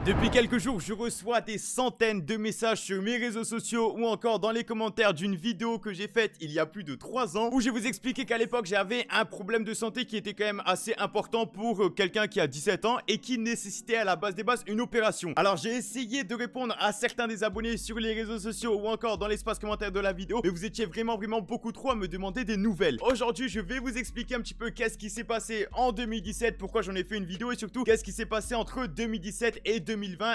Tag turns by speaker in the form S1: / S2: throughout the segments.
S1: Depuis quelques jours, je reçois des centaines de messages sur mes réseaux sociaux ou encore dans les commentaires d'une vidéo que j'ai faite il y a plus de 3 ans où je vous expliquais qu'à l'époque j'avais un problème de santé qui était quand même assez important pour quelqu'un qui a 17 ans et qui nécessitait à la base des bases une opération. Alors j'ai essayé de répondre à certains des abonnés sur les réseaux sociaux ou encore dans l'espace commentaire de la vidéo, mais vous étiez vraiment beaucoup trop à me demander des nouvelles. Aujourd'hui je vais vous expliquer un petit peu qu'est-ce qui s'est passé en 2017, pourquoi j'en ai fait une vidéo et surtout qu'est-ce qui s'est passé entre 2017 et 2020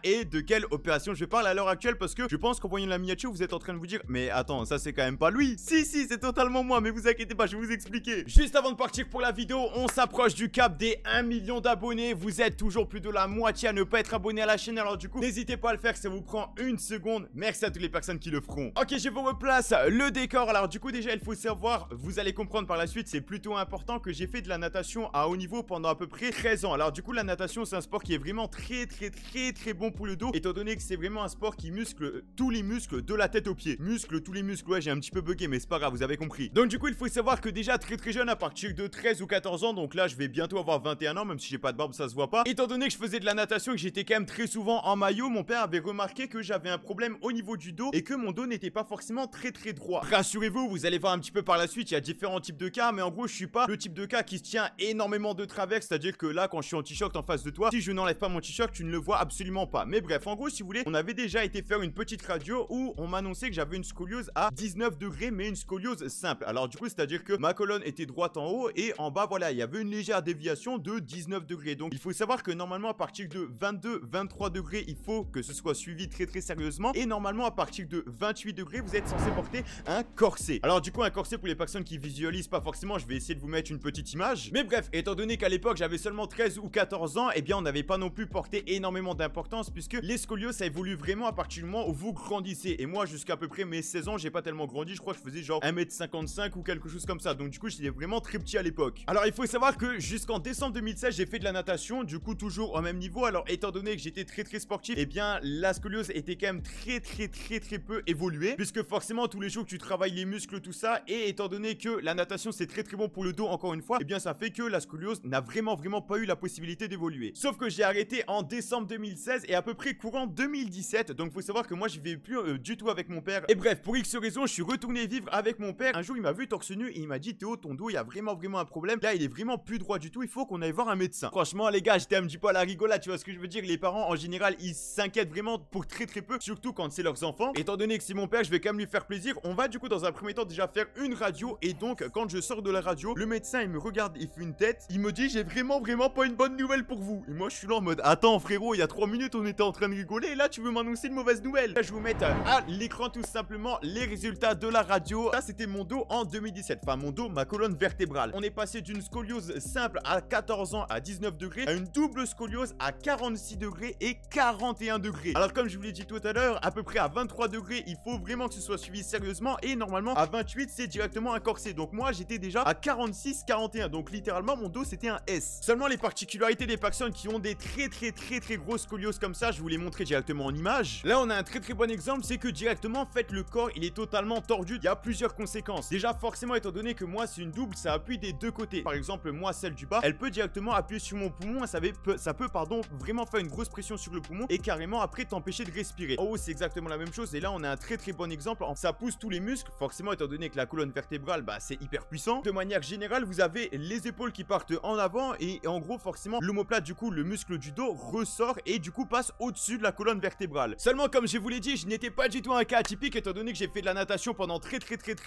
S1: et de quelle opération je parle à l'heure actuelle, parce que je pense qu'en voyant la miniature vous êtes en train de vous dire mais attends, ça c'est quand même pas lui. Si c'est totalement moi, mais vous inquiétez pas, je vais vous expliquer. Juste avant de partir pour la vidéo, on s'approche du cap des 1 million d'abonnés. Vous êtes toujours plus de la moitié à ne pas être abonné à la chaîne, alors du coup n'hésitez pas à le faire, ça vous prend une seconde. Merci à toutes les personnes qui le feront. Ok, je vous replace le décor. Alors du coup déjà il faut savoir, vous allez comprendre par la suite, c'est plutôt important que j'ai fait de la natation à haut niveau pendant à peu près 13 ans. Alors du coup la natation c'est un sport qui est vraiment très bon pour le dos, étant donné que c'est vraiment un sport qui muscle tous les muscles de la tête aux pieds. Muscle tous les muscles, ouais j'ai un petit peu bugué mais c'est pas grave, vous avez compris. Donc du coup il faut savoir que déjà très jeune, à partir de 13 ou 14 ans, donc là je vais bientôt avoir 21 ans, même si j'ai pas de barbe ça se voit pas. Étant donné que je faisais de la natation et que j'étais quand même très souvent en maillot, mon père avait remarqué que j'avais un problème au niveau du dos et que mon dos n'était pas forcément très droit. Rassurez-vous, vous allez voir un petit peu par la suite, il y a différents types de cas, mais en gros je suis pas le type de cas qui se tient énormément de travers, c'est à dire que là quand je suis en t-shirt en face de toi, si je n'enlève pas mon t-shirt tu ne le vois absolument pas. Mais bref, en gros si vous voulez, on avait déjà été faire une petite radio où on m'annonçait que j'avais une scoliose à 19 degrés, mais une scoliose simple. Alors du coup c'est à dire que ma colonne était droite en haut et en bas voilà il y avait une légère déviation de 19 degrés. Donc il faut savoir que normalement à partir de 22-23 degrés il faut que ce soit suivi très sérieusement, et normalement à partir de 28 degrés vous êtes censé porter un corset. Alors du coup un corset, pour les personnes qui visualisent pas forcément, je vais essayer de vous mettre une petite image. Mais bref, étant donné qu'à l'époque j'avais seulement 13 ou 14 ans, et bien on n'avait pas non plus porté énormément d'importance, puisque les scolioses ça évolue vraiment à partir du moment où vous grandissez. Et moi jusqu'à peu près mes 16 ans j'ai pas tellement grandi, je crois que je faisais genre 1m55 ou quelque chose comme ça. Donc du coup j'étais vraiment très petit à l'époque. Alors il faut savoir que jusqu'en décembre 2016 j'ai fait de la natation, du coup toujours au même niveau. Alors étant donné que j'étais très sportif, et bien la scoliose était quand même très peu évoluée, puisque forcément tous les jours que tu travailles les muscles tout ça, et étant donné que la natation c'est très bon pour le dos encore une fois, et bien ça fait que la scoliose n'a vraiment pas eu la possibilité d'évoluer. Sauf que j'ai arrêté en décembre 2016 et à peu près courant 2017. Donc faut savoir que moi je vivais plus du tout avec mon père. Et bref, pour X raison je suis retourné vivre avec mon père. Un jour il m'a vu torse nu et il m'a dit Théo, ton dos il y a vraiment un problème, là il est vraiment plus droit du tout, il faut qu'on aille voir un médecin. Franchement les gars, j'étais un petit peu à la rigolade, tu vois ce que je veux dire. Les parents en général ils s'inquiètent vraiment pour très peu, surtout quand c'est leurs enfants. Étant donné que c'est mon père, je vais quand même lui faire plaisir. On va du coup dans un premier temps déjà faire une radio, et donc quand je sors de la radio, le médecin il me regarde, il fait une tête, il me dit j'ai vraiment pas une bonne nouvelle pour vous. Et moi je suis là en mode attends frérot, il y a 3 minutes on était en train de rigoler et là tu veux m'annoncer une mauvaise nouvelle. Là je vais vous mettre à l'écran tout simplement les résultats de la radio. Ça c'était mon dos en 2017, enfin mon dos, ma colonne vertébrale. On est passé d'une scoliose simple à 14 ans à 19 degrés à une double scoliose à 46 degrés et 41 degrés. Alors comme je vous l'ai dit tout à l'heure, à peu près à 23 degrés il faut vraiment que ce soit suivi sérieusement, et normalement à 28 c'est directement un corset. Donc moi j'étais déjà à 46-41, donc littéralement mon dos c'était un S. Seulement les particularités des personnes qui ont des très grosses scolioses comme ça, je vous les montrer directement en image. Là on a un très bon exemple, c'est que directement en fait le corps il est totalement tordu. Il y a plusieurs conséquences. Déjà forcément étant donné que moi c'est une double, ça appuie des deux côtés. Par exemple moi celle du bas, elle peut directement appuyer sur mon poumon, et ça peut vraiment faire une grosse pression sur le poumon et carrément après t'empêcher de respirer. En haut c'est exactement la même chose, et là on a un très bon exemple. Ça pousse tous les muscles, forcément étant donné que la colonne vertébrale bah c'est hyper puissant. De manière générale vous avez les épaules qui partent en avant, et en gros forcément l'omoplate, du coup le muscle du dos ressort et du coup passe au-dessus de la colonne vertébrale. Seulement comme je vous l'ai dit, je n'étais pas du tout un cas atypique, étant donné que j'ai fait de la natation pendant très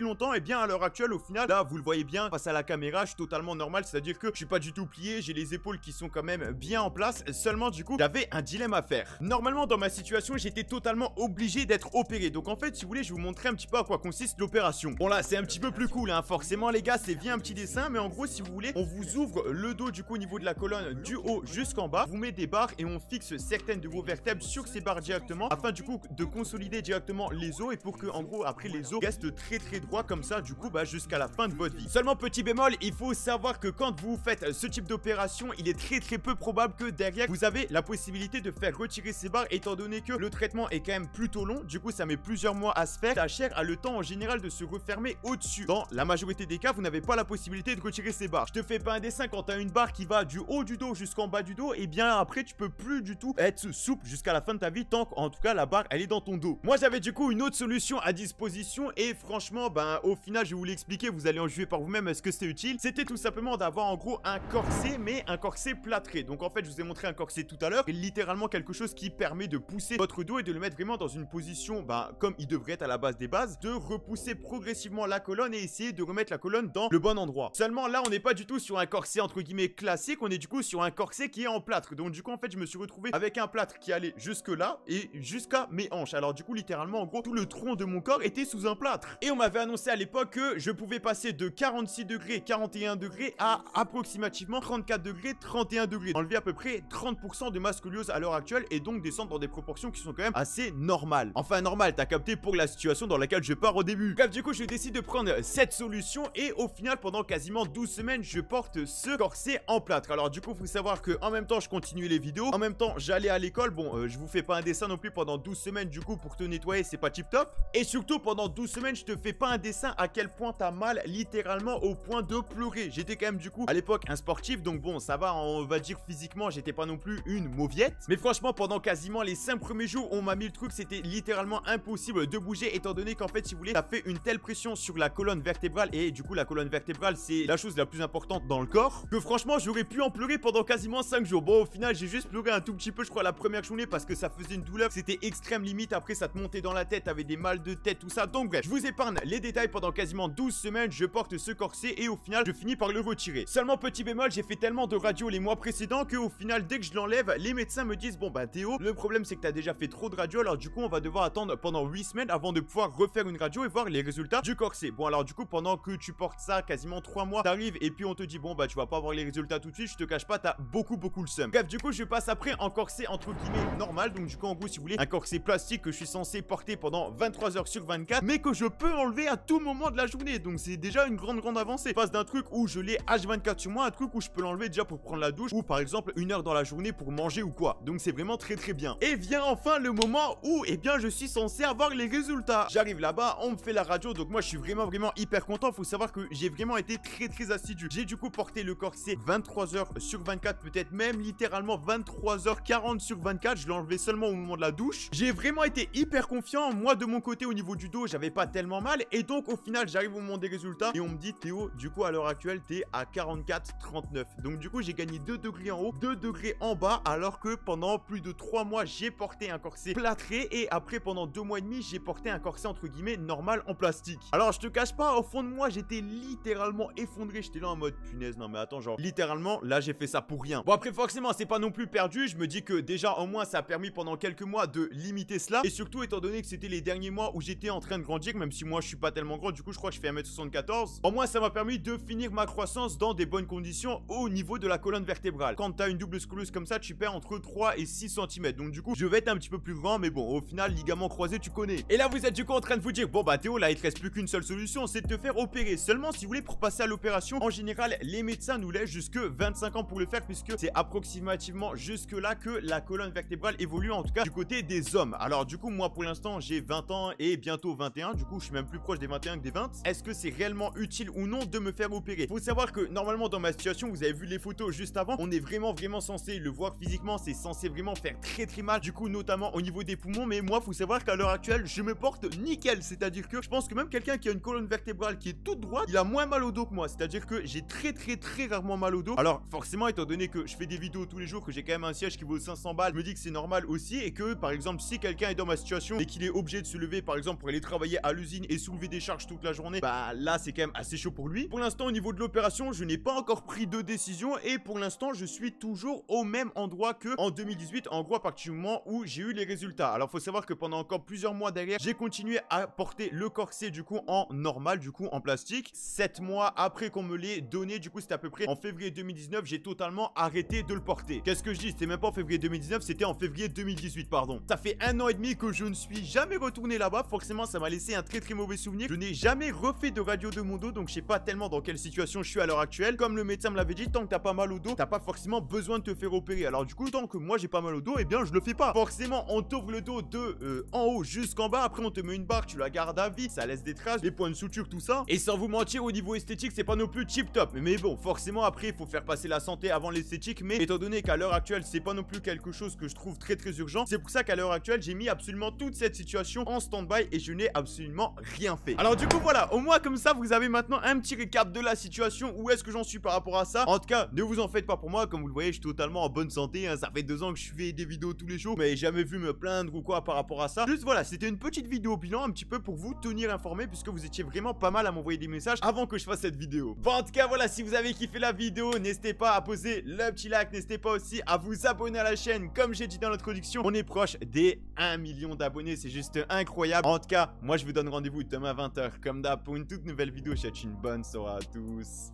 S1: longtemps. Et bien à l'heure actuelle au final, là vous le voyez bien face à la caméra, je suis totalement normal, c'est à dire que je suis pas du tout plié, j'ai les épaules qui sont quand même bien en place. Seulement du coup j'avais un dilemme à faire. Normalement dans ma situation j'étais totalement obligé d'être opéré. Donc en fait si vous voulez je vais vous montrer un petit peu à quoi consiste l'opération. Bon là c'est un petit peu plus cool hein. Forcément les gars c'est bien un petit dessin, mais en gros si vous voulez on vous ouvre le dos du coup au niveau de la colonne du haut jusqu'en bas, vous met des barres et on fixe certaines de vos vertèbres sur ces barres directement, afin du coup de consolider directement les os, et pour que en gros après les os restent très droits comme ça du coup bah jusqu'à la fin de votre vie. Seulement petit bémol, il faut savoir que quand vous faites ce type d'opération, il est très peu probable que derrière vous avez la possibilité de faire retirer ces barres, étant donné que le traitement est quand même plutôt long. Du coup ça met plusieurs mois à se faire. Ta chair a le temps en général de se refermer au-dessus. Dans la majorité des cas vous n'avez pas la possibilité de retirer ces barres. Je te fais pas un dessin, quand tu as une barre qui va du haut du dos jusqu'en bas du dos, et bien après tu peux plus du tout être souple jusqu'à la fin de ta vie tant qu'en tout cas la barre elle est dans ton dos. Moi j'avais du coup une autre solution à disposition et franchement ben au final je vais vous l'expliquer, vous allez en juger par vous-même est-ce que c'est utile. C'était tout simplement d'avoir en gros un corset, mais un corset plâtré. Donc en fait je vous ai montré un corset tout à l'heure et littéralement quelque chose qui permet de pousser votre dos et de le mettre vraiment dans une position comme il devrait être à la base des bases, de repousser progressivement la colonne et essayer de remettre la colonne dans le bon endroit. Seulement là on n'est pas du tout sur un corset entre guillemets classique, on est du coup sur un corset qui est en plâtre. Donc du coup en fait je me suis retrouvé avec un plâtre qui allait jusque là et jusqu'à mes hanches. Alors du coup littéralement en gros tout le tronc de mon corps était sous un plâtre. Et on m'avait annoncé à l'époque que je pouvais passer de 46 degrés, 41 degrés à approximativement 34 degrés, 31 degrés. Enlever à peu près 30% de ma scoliose à l'heure actuelle et donc descendre dans des proportions qui sont quand même assez normales. Enfin normal, t'as capté pour la situation dans laquelle je pars au début. Bref, du coup je décide de prendre cette solution et au final pendant quasiment 12 semaines je porte ce corset en plâtre. Alors du coup faut savoir que en même temps je continuais les vidéos, en même temps j'allais à l'école. Bon je vous fais pas un dessin non plus pendant 12 semaines du coup pour te nettoyer c'est pas tip top. Et surtout pendant 12 semaines je te fais pas un dessin à quel point t'as mal littéralement au point de pleurer. J'étais quand même du coup à l'époque un sportif donc bon ça va on va dire physiquement j'étais pas non plus une mauviette. Mais franchement pendant quasiment les 5 premiers jours on m'a mis le truc, c'était littéralement impossible de bouger étant donné qu'en fait si vous voulez ça fait une telle pression sur la colonne vertébrale et du coup la colonne vertébrale c'est la chose la plus importante dans le corps que franchement j'aurais pu en pleurer pendant quasiment 5 jours. Bon au final j'ai juste pleuré un tout petit peu je crois la première journée parce que ça faisait une douleur, c'était extrême limite, après ça te montait dans la tête, t'avais des mal de tête tout ça. Donc bref je vous épargne les détails. Pendant quasiment 12 semaines je porte ce corset et au final je finis par le retirer. Seulement petit bémol, j'ai fait tellement de radio les mois précédents que au final dès que je l'enlève les médecins me disent bon bah Théo le problème c'est que t'as déjà fait trop de radio, alors du coup on va devoir attendre pendant 8 semaines avant de pouvoir refaire une radio et voir les résultats du corset. Bon alors du coup pendant que tu portes ça quasiment 3 mois t'arrives et puis on te dit bon bah tu vas pas avoir les résultats tout de suite, je te cache pas t'as beaucoup le seum. Bref du coup je passe après en corset entre guillemets normal, donc du coup en gros si vous voulez un corset plastique que je suis censé porter pendant 23 heures sur 24 mais que je peux enlever à tout moment de la journée, donc c'est déjà une grande avancée. Je passe d'un truc où je l'ai H24 sur moi à un truc où je peux l'enlever déjà pour prendre la douche ou par exemple 1 heure dans la journée pour manger ou quoi, donc c'est vraiment très bien. Et vient enfin le moment où eh bien je suis censé avoir les résultats. J'arrive là-bas, on me fait la radio, donc moi je suis vraiment hyper content. Faut savoir que j'ai vraiment été très assidu. J'ai du coup porté le corset 23 heures sur 24, peut-être même littéralement 23h40 sur 24. Je l'ai enlevé seulement au moment de la douche. J'ai vraiment été hyper confiant. Moi de mon côté au niveau du dos j'avais pas tellement mal et donc au final j'arrive au moment des résultats et on me dit Théo du coup à l'heure actuelle t'es à 44,39. Donc du coup j'ai gagné 2 degrés en haut, 2 degrés en bas, alors que pendant plus de 3 mois j'ai porté un corset plâtré et après pendant 2 mois et demi j'ai porté un corset entre guillemets normal en plastique. Alors je te cache pas, au fond de moi j'étais littéralement effondré. J'étais là en mode punaise non mais attends, genre littéralement là j'ai fait ça pour rien. Bon après forcément c'est pas non plus perdu, je me dis que déjà au moins ça a permis pendant quelques mois de limiter cela et surtout étant donné que c'était les derniers mois où j'étais en train de grandir, même si moi je suis pas tellement grand, du coup je crois que je fais 1m74, au moins ça m'a permis de finir ma croissance dans des bonnes conditions au niveau de la colonne vertébrale. Quand t'as une double scoliose comme ça tu perds entre 3 et 6 cm, donc du coup je vais être un petit peu plus grand, mais bon au final ligament croisé tu connais. Et là vous êtes du coup en train de vous dire bon bah Théo là il te reste plus qu'une seule solution, c'est de te faire opérer. Seulement si vous voulez pour passer à l'opération en général les médecins nous laissent jusque 25 ans pour le faire puisque c'est approximativement jusque là que la colonne vertébrale évolue, en tout cas du côté des hommes. Alors du coup moi pour l'instant j'ai 20 ans et bientôt 21, du coup je suis même plus proche des 21 que des 20. Est-ce que c'est réellement utile ou non de me faire opérer? Faut savoir que normalement dans ma situation, vous avez vu les photos juste avant, on est vraiment censé le voir physiquement, c'est censé vraiment faire très mal, du coup notamment au niveau des poumons. Mais moi faut savoir qu'à l'heure actuelle je me porte nickel, c'est à dire que je pense que même quelqu'un qui a une colonne vertébrale qui est toute droite, il a moins mal au dos que moi, c'est à dire que j'ai très rarement mal au dos. Alors forcément étant donné que je fais des vidéos tous les jours, que j'ai quand même un siège qui vaut 500 balles, je me dis que c'est normal aussi, et que par exemple si quelqu'un est dans ma situation et qu'il est obligé de se lever par exemple pour aller travailler à l'usine et soulever des charges toute la journée, bah là c'est quand même assez chaud pour lui. Pour l'instant au niveau de l'opération je n'ai pas encore pris de décision et pour l'instant je suis toujours au même endroit que en 2018, en gros à partir du moment où j'ai eu les résultats. Alors faut savoir que pendant encore plusieurs mois derrière j'ai continué à porter le corset du coup en normal, du coup en plastique. 7 mois après qu'on me l'ait donné, du coup c'était à peu près en février 2019, j'ai totalement arrêté de le porter. Qu'est-ce que je dis? C'était même pas en février 2019, c'était en février 2018 pardon. Ça fait 1 an et demi que je ne suis jamais retourné là-bas, forcément ça m'a laissé un très mauvais souvenir. Je n'ai jamais refait de radio de mon dos, donc je sais pas tellement dans quelle situation je suis à l'heure actuelle. Comme le médecin me l'avait dit, tant que t'as pas mal au dos, t'as pas forcément besoin de te faire opérer. Alors du coup tant que moi j'ai pas mal au dos, et eh bien je le fais pas. Forcément on t'ouvre le dos de en haut jusqu'en bas, après on te met une barre, tu la gardes à vie, ça laisse des traces, des points de suture, tout ça. Et sans vous mentir au niveau esthétique c'est pas non plus tip top, mais bon forcément après il faut faire passer la santé avant l'esthétique. Mais étant donné qu'à l'heure actuelle c'est pas non non plus quelque chose que je trouve très urgent. C'est pour ça qu'à l'heure actuelle, j'ai mis absolument toute cette situation en stand-by et je n'ai absolument rien fait. Alors du coup voilà, au moins comme ça vous avez maintenant un petit récap de la situation, où est-ce que j'en suis par rapport à ça. En tout cas, ne vous en faites pas pour moi, comme vous le voyez, je suis totalement en bonne santé, hein. Ça fait 2 ans que je fais des vidéos tous les jours, mais jamais vu me plaindre ou quoi par rapport à ça. Juste voilà, c'était une petite vidéo bilan un petit peu pour vous tenir informé, puisque vous étiez vraiment pas mal à m'envoyer des messages avant que je fasse cette vidéo. Bon, en tout cas voilà, si vous avez kiffé la vidéo, n'hésitez pas à poser le petit like, n'hésitez pas aussi à vous abonner à la chaîne. Comme j'ai dit dans l'introduction, on est proche des 1 million d'abonnés, c'est juste incroyable. En tout cas, moi je vous donne rendez-vous demain à 20 h comme d'hab pour une toute nouvelle vidéo. Je vous souhaite une bonne soirée à tous.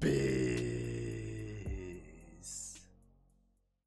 S1: Peace.